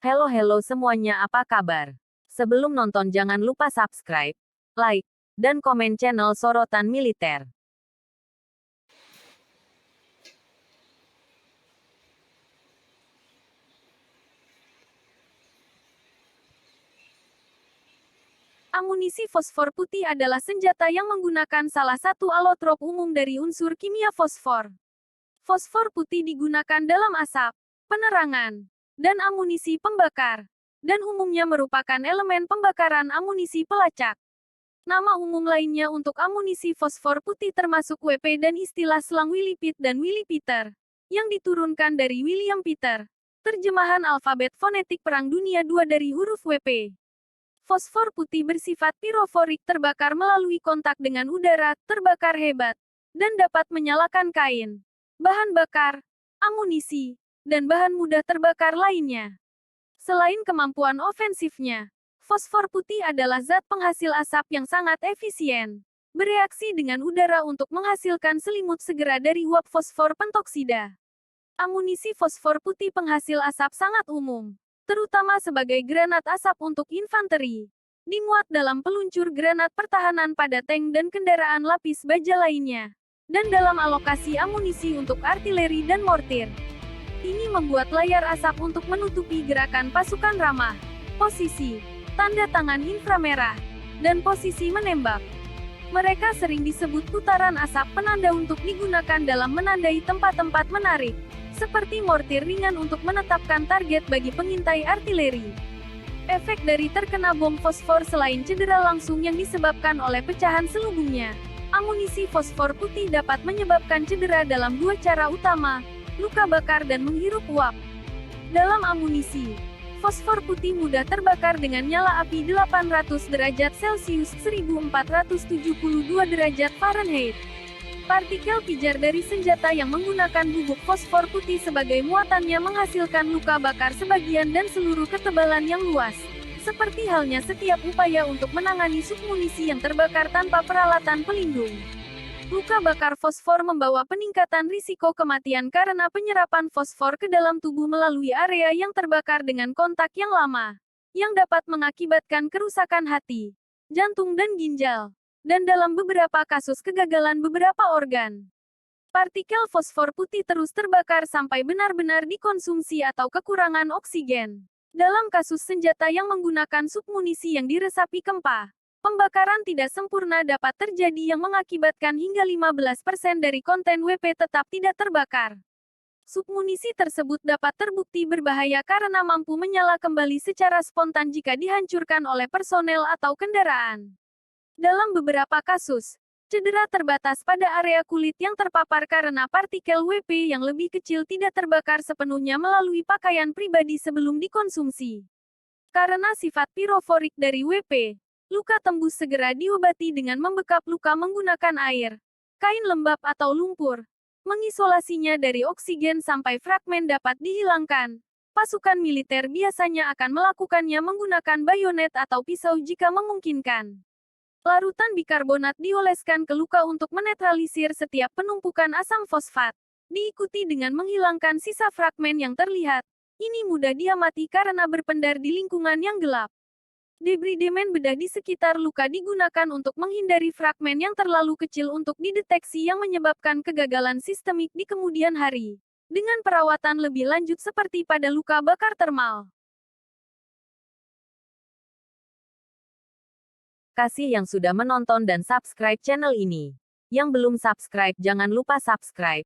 Halo semuanya, apa kabar? Sebelum nonton jangan lupa subscribe, like, dan komen channel Sorotan Militer. Amunisi fosfor putih adalah senjata yang menggunakan salah satu alotrop umum dari unsur kimia fosfor. Fosfor putih digunakan dalam asap, penerangan, dan amunisi pembakar, dan umumnya merupakan elemen pembakaran amunisi pelacak. Nama umum lainnya untuk amunisi fosfor putih termasuk WP dan istilah selang Willy Pitt dan Willy Peter, yang diturunkan dari William Peter. Terjemahan alfabet fonetik Perang Dunia II dari huruf WP. Fosfor putih bersifat piroforik, terbakar melalui kontak dengan udara, terbakar hebat, dan dapat menyalakan kain, bahan bakar, amunisi, dan bahan mudah terbakar lainnya. Selain kemampuan ofensifnya, fosfor putih adalah zat penghasil asap yang sangat efisien. Bereaksi dengan udara untuk menghasilkan selimut segera dari uap fosfor pentoksida. Amunisi fosfor putih penghasil asap sangat umum, terutama sebagai granat asap untuk infanteri. Dimuat dalam peluncur granat pertahanan pada tank dan kendaraan lapis baja lainnya. Dan dalam alokasi amunisi untuk artileri dan mortir. Ini membuat layar asap untuk menutupi gerakan pasukan ramah, posisi, tanda tangan inframerah, dan posisi menembak. Mereka sering disebut putaran asap penanda untuk digunakan dalam menandai tempat-tempat menarik, seperti mortir ringan untuk menetapkan target bagi pengintai artileri. Efek dari terkena bom fosfor selain cedera langsung yang disebabkan oleh pecahan selubungnya, amunisi fosfor putih dapat menyebabkan cedera dalam dua cara utama, luka bakar dan menghirup uap. Dalam amunisi, fosfor putih mudah terbakar dengan nyala api 800 derajat Celcius 1472 derajat Fahrenheit. Partikel pijar dari senjata yang menggunakan bubuk fosfor putih sebagai muatannya menghasilkan luka bakar sebagian dan seluruh ketebalan yang luas. Seperti halnya setiap upaya untuk menangani submunisi yang terbakar tanpa peralatan pelindung. Luka bakar fosfor membawa peningkatan risiko kematian karena penyerapan fosfor ke dalam tubuh melalui area yang terbakar dengan kontak yang lama, yang dapat mengakibatkan kerusakan hati, jantung dan ginjal, dan dalam beberapa kasus kegagalan beberapa organ. Partikel fosfor putih terus terbakar sampai benar-benar dikonsumsi atau kekurangan oksigen. Dalam kasus senjata yang menggunakan submunisi yang diresapi kempa, pembakaran tidak sempurna dapat terjadi yang mengakibatkan hingga 15% dari konten WP tetap tidak terbakar. Submunisi tersebut dapat terbukti berbahaya karena mampu menyala kembali secara spontan jika dihancurkan oleh personel atau kendaraan. Dalam beberapa kasus, cedera terbatas pada area kulit yang terpapar karena partikel WP yang lebih kecil tidak terbakar sepenuhnya melalui pakaian pribadi sebelum dikonsumsi. Karena sifat piroforik dari WP, luka tembus segera diobati dengan membekap luka menggunakan air, kain lembab atau lumpur, mengisolasinya dari oksigen sampai fragmen dapat dihilangkan. Pasukan militer biasanya akan melakukannya menggunakan bayonet atau pisau jika memungkinkan. Larutan bikarbonat dioleskan ke luka untuk menetralisir setiap penumpukan asam fosfat, diikuti dengan menghilangkan sisa fragmen yang terlihat. Ini mudah diamati karena berpendar di lingkungan yang gelap. Debridemen bedah di sekitar luka digunakan untuk menghindari fragmen yang terlalu kecil untuk dideteksi yang menyebabkan kegagalan sistemik di kemudian hari, dengan perawatan lebih lanjut seperti pada luka bakar termal. Kasih yang sudah menonton dan subscribe channel ini. Yang belum subscribe jangan lupa subscribe,